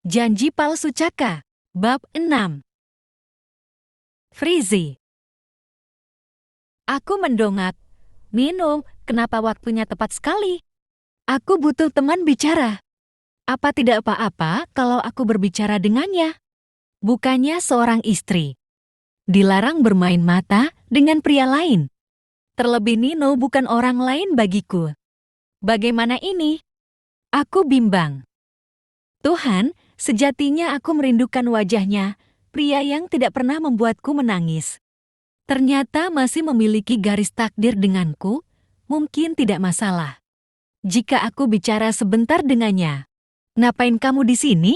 Janji palsu Caka, bab 6. Frizi. Aku mendongak. Nino, kenapa waktunya tepat sekali? Aku butuh teman bicara. Apa tidak apa-apa kalau aku berbicara dengannya? Bukannya seorang istri. Dilarang bermain mata dengan pria lain. Terlebih Nino bukan orang lain bagiku. Bagaimana ini? Aku bimbang. Tuhan, sejatinya aku merindukan wajahnya, pria yang tidak pernah membuatku menangis. Ternyata masih memiliki garis takdir denganku, mungkin tidak masalah. Jika aku bicara sebentar dengannya. Ngapain kamu di sini?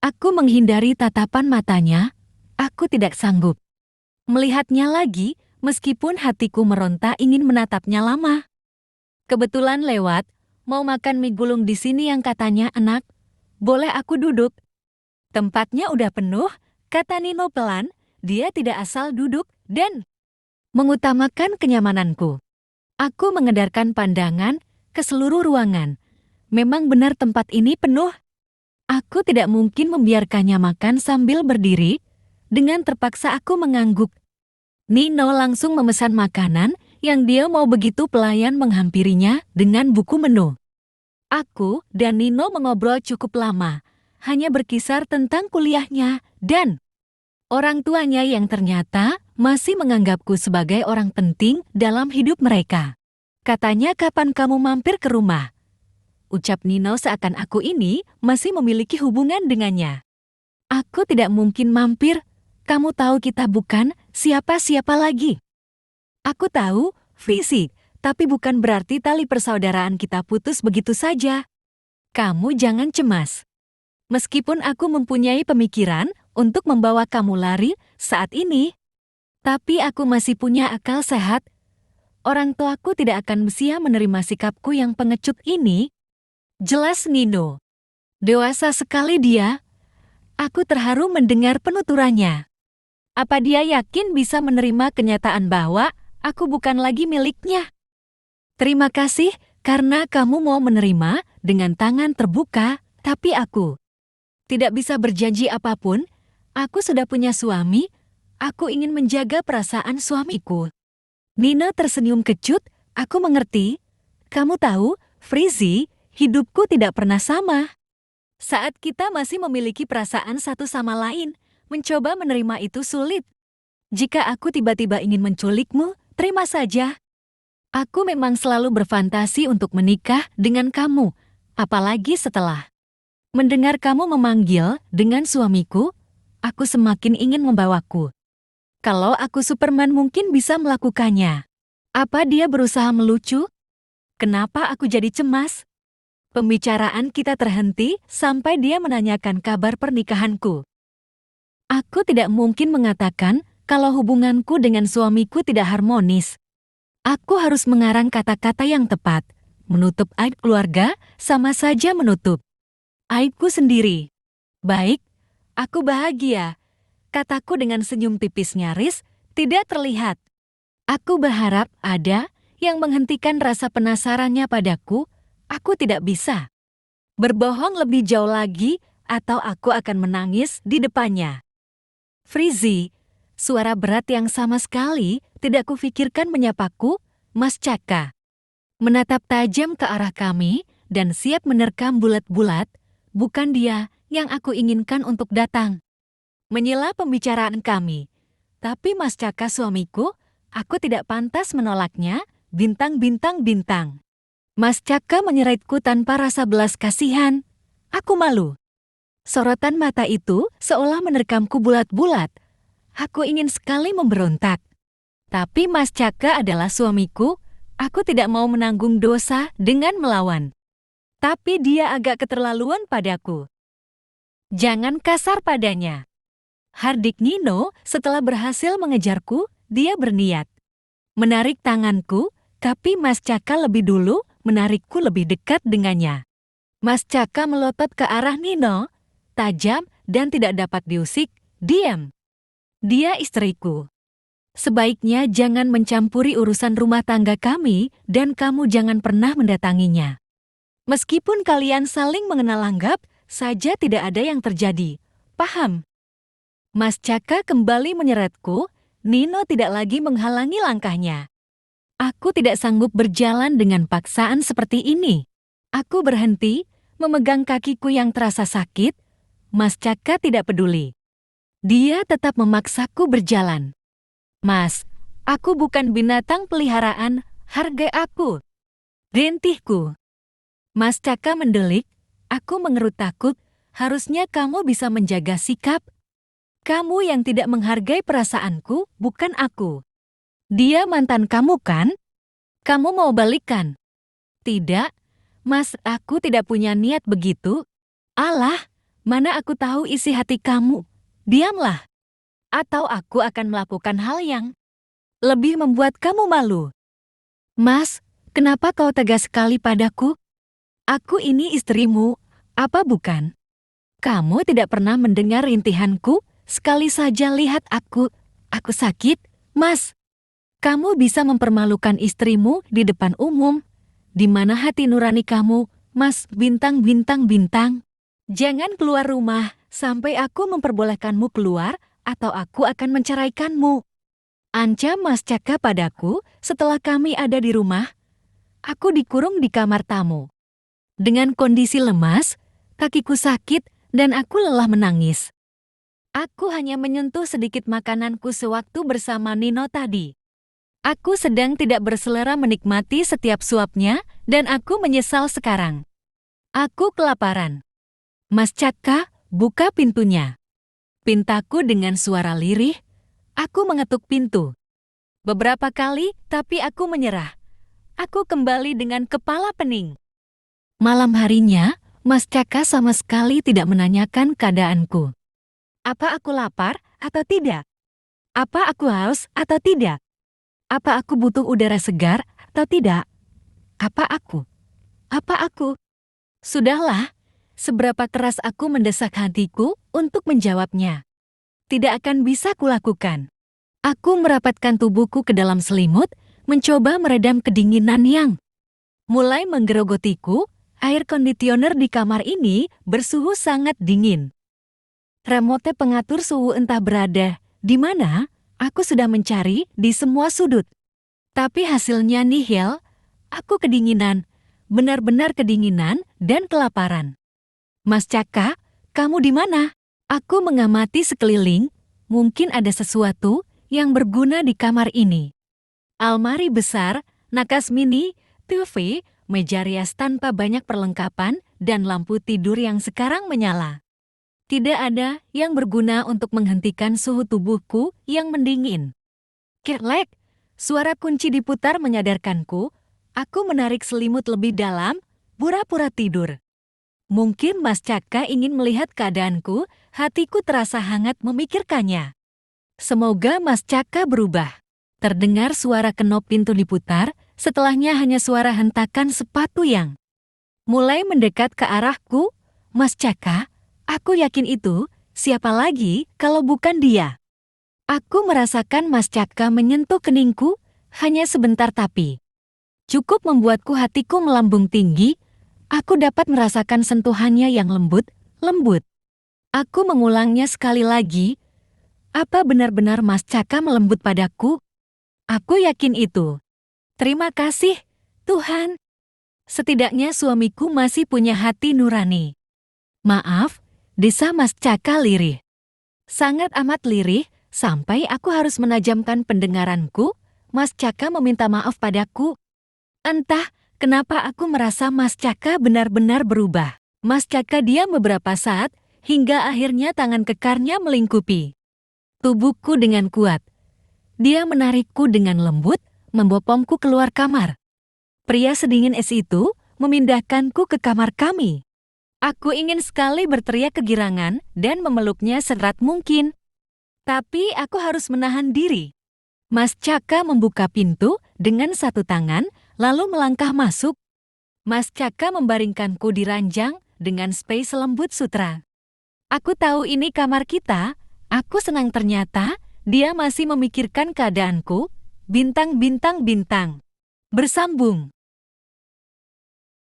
Aku menghindari tatapan matanya, aku tidak sanggup. Melihatnya lagi, meskipun hatiku meronta ingin menatapnya lama. Kebetulan lewat, mau makan mie gulung di sini yang katanya enak. Boleh aku duduk? Tempatnya udah penuh, kata Nino pelan, dia tidak asal duduk dan mengutamakan kenyamananku. Aku mengedarkan pandangan ke seluruh ruangan. Memang benar tempat ini penuh. Aku tidak mungkin membiarkannya makan sambil berdiri, dengan terpaksa aku mengangguk. Nino langsung memesan makanan yang dia mau begitu pelayan menghampirinya dengan buku menu. Aku dan Nino mengobrol cukup lama, hanya berkisar tentang kuliahnya dan orang tuanya yang ternyata masih menganggapku sebagai orang penting dalam hidup mereka. Katanya kapan kamu mampir ke rumah? Ucap Nino seakan aku ini masih memiliki hubungan dengannya. Aku tidak mungkin mampir, kamu tahu kita bukan siapa-siapa lagi. Aku tahu, fisik. Tapi bukan berarti tali persaudaraan kita putus begitu saja. Kamu jangan cemas. Meskipun aku mempunyai pemikiran untuk membawa kamu lari saat ini, tapi aku masih punya akal sehat. Orang tuaku tidak akan bisa menerima sikapku yang pengecut ini. Jelas Nino. Dewasa sekali dia. Aku terharu mendengar penuturannya. Apa dia yakin bisa menerima kenyataan bahwa aku bukan lagi miliknya? Terima kasih karena kamu mau menerima dengan tangan terbuka, tapi aku tidak bisa berjanji apapun. Aku sudah punya suami, aku ingin menjaga perasaan suamiku. Nino tersenyum kecut, aku mengerti. Kamu tahu, Frizi, hidupku tidak pernah sama. Saat kita masih memiliki perasaan satu sama lain, mencoba menerima itu sulit. Jika aku tiba-tiba ingin menculikmu, terima saja. Aku memang selalu berfantasi untuk menikah dengan kamu, apalagi setelah mendengar kamu memanggil dengan suamiku, aku semakin ingin membawaku. Kalau aku Superman mungkin bisa melakukannya. Apa dia berusaha melucu? Kenapa aku jadi cemas? Pembicaraan kita terhenti sampai dia menanyakan kabar pernikahanku. Aku tidak mungkin mengatakan kalau hubunganku dengan suamiku tidak harmonis. Aku harus mengarang kata-kata yang tepat. Menutup aib keluarga sama saja menutup aibku sendiri. Baik, aku bahagia. Kataku dengan senyum tipis nyaris, tidak terlihat. Aku berharap ada yang menghentikan rasa penasarannya padaku. Aku tidak bisa berbohong lebih jauh lagi atau aku akan menangis di depannya. Frizi, suara berat yang sama sekali tidak kufikirkan menyapaku, Mas Caka. Menatap tajam ke arah kami dan siap menerkam bulat-bulat, bukan dia yang aku inginkan untuk datang. Menyela pembicaraan kami. Tapi Mas Caka suamiku, aku tidak pantas menolaknya, bintang-bintang-bintang. Mas Caka menyeretku tanpa rasa belas kasihan. Aku malu. Sorotan mata itu seolah menerkamku bulat-bulat. Aku ingin sekali memberontak. Tapi Mas Caka adalah suamiku, aku tidak mau menanggung dosa dengan melawan. Tapi dia agak keterlaluan padaku. Jangan kasar padanya. Hardik Nino setelah berhasil mengejarku, dia berniat menarik tanganku, tapi Mas Caka lebih dulu menarikku lebih dekat dengannya. Mas Caka melotot ke arah Nino, tajam dan tidak dapat diusik, diam. Dia istriku. Sebaiknya jangan mencampuri urusan rumah tangga kami dan kamu jangan pernah mendatanginya. Meskipun kalian saling mengenal langgap, saja tidak ada yang terjadi. Paham? Mas Caka kembali menyeretku. Nino tidak lagi menghalangi langkahnya. Aku tidak sanggup berjalan dengan paksaan seperti ini. Aku berhenti, memegang kakiku yang terasa sakit. Mas Caka tidak peduli. Dia tetap memaksaku berjalan. Mas, aku bukan binatang peliharaan, hargai aku. Rintihku. Mas Caka mendelik, aku mengerut takut, harusnya kamu bisa menjaga sikap. Kamu yang tidak menghargai perasaanku, bukan aku. Dia mantan kamu kan? Kamu mau balikan? Tidak, Mas, aku tidak punya niat begitu. Alah, mana aku tahu isi hati kamu. Diamlah. Atau aku akan melakukan hal yang lebih membuat kamu malu. Mas, kenapa kau tegas sekali padaku? Aku ini istrimu, apa bukan? Kamu tidak pernah mendengar rintihanku? Sekali saja lihat aku sakit, Mas. Kamu bisa mempermalukan istrimu di depan umum. Di mana hati nurani kamu, Mas bintang-bintang-bintang? Jangan keluar rumah sampai aku memperbolehkanmu keluar atau aku akan menceraikanmu. Ancam Mas Caka padaku setelah kami ada di rumah. Aku dikurung di kamar tamu. Dengan kondisi lemas, kakiku sakit dan aku lelah menangis. Aku hanya menyentuh sedikit makananku sewaktu bersama Nino tadi. Aku sedang tidak berselera menikmati setiap suapnya, dan aku menyesal sekarang. Aku kelaparan. Mas Caka, buka pintunya. Pintaku dengan suara lirih. Aku mengetuk pintu. Beberapa kali, tapi aku menyerah. Aku kembali dengan kepala pening. Malam harinya, Mas Caka sama sekali tidak menanyakan keadaanku. Apa aku lapar atau tidak? Apa aku haus atau tidak? Apa aku butuh udara segar atau tidak? Apa aku? Sudahlah, seberapa keras aku mendesak hatiku untuk menjawabnya. Tidak akan bisa kulakukan. Aku merapatkan tubuhku ke dalam selimut, mencoba meredam kedinginan yang mulai menggerogotiku. Air kondisioner di kamar ini bersuhu sangat dingin. Remote pengatur suhu entah berada di mana. Aku sudah mencari di semua sudut. Tapi hasilnya nihil. Aku kedinginan, benar-benar kedinginan dan kelaparan. Mas Caka, kamu di mana? Aku mengamati sekeliling, mungkin ada sesuatu yang berguna di kamar ini. Almari besar, nakas mini, TV, meja rias tanpa banyak perlengkapan, dan lampu tidur yang sekarang menyala. Tidak ada yang berguna untuk menghentikan suhu tubuhku yang mendingin. Kerlek, suara kunci diputar menyadarkanku. Aku menarik selimut lebih dalam, pura-pura tidur. Mungkin Mas Caka ingin melihat keadaanku, hatiku terasa hangat memikirkannya. Semoga Mas Caka berubah. Terdengar suara kenop pintu diputar, setelahnya hanya suara hentakan sepatu yang mulai mendekat ke arahku. Mas Caka, aku yakin itu, siapa lagi kalau bukan dia? Aku merasakan Mas Caka menyentuh keningku, hanya sebentar tapi cukup membuatku hatiku melambung tinggi. Aku dapat merasakan sentuhannya yang lembut. Aku mengulangnya sekali lagi. Apa benar-benar Mas Caka melembut padaku? Aku yakin itu. Terima kasih, Tuhan. Setidaknya suamiku masih punya hati nurani. Maaf, desa Mas Caka lirih. Sangat amat lirih, sampai aku harus menajamkan pendengaranku. Mas Caka meminta maaf padaku. Entah kenapa aku merasa Mas Caka benar-benar berubah. Mas Caka diam beberapa saat, hingga akhirnya tangan kekarnya melingkupi tubuhku dengan kuat. Dia menarikku dengan lembut, membopongku keluar kamar. Pria sedingin es itu memindahkanku ke kamar kami. Aku ingin sekali berteriak kegirangan dan memeluknya serat mungkin. Tapi aku harus menahan diri. Mas Caka membuka pintu dengan satu tangan, lalu melangkah masuk. Mas Caka membaringkanku di ranjang dengan space lembut sutra. Aku tahu ini kamar kita. Aku senang ternyata dia masih memikirkan keadaanku. Bintang-bintang-bintang. Bersambung.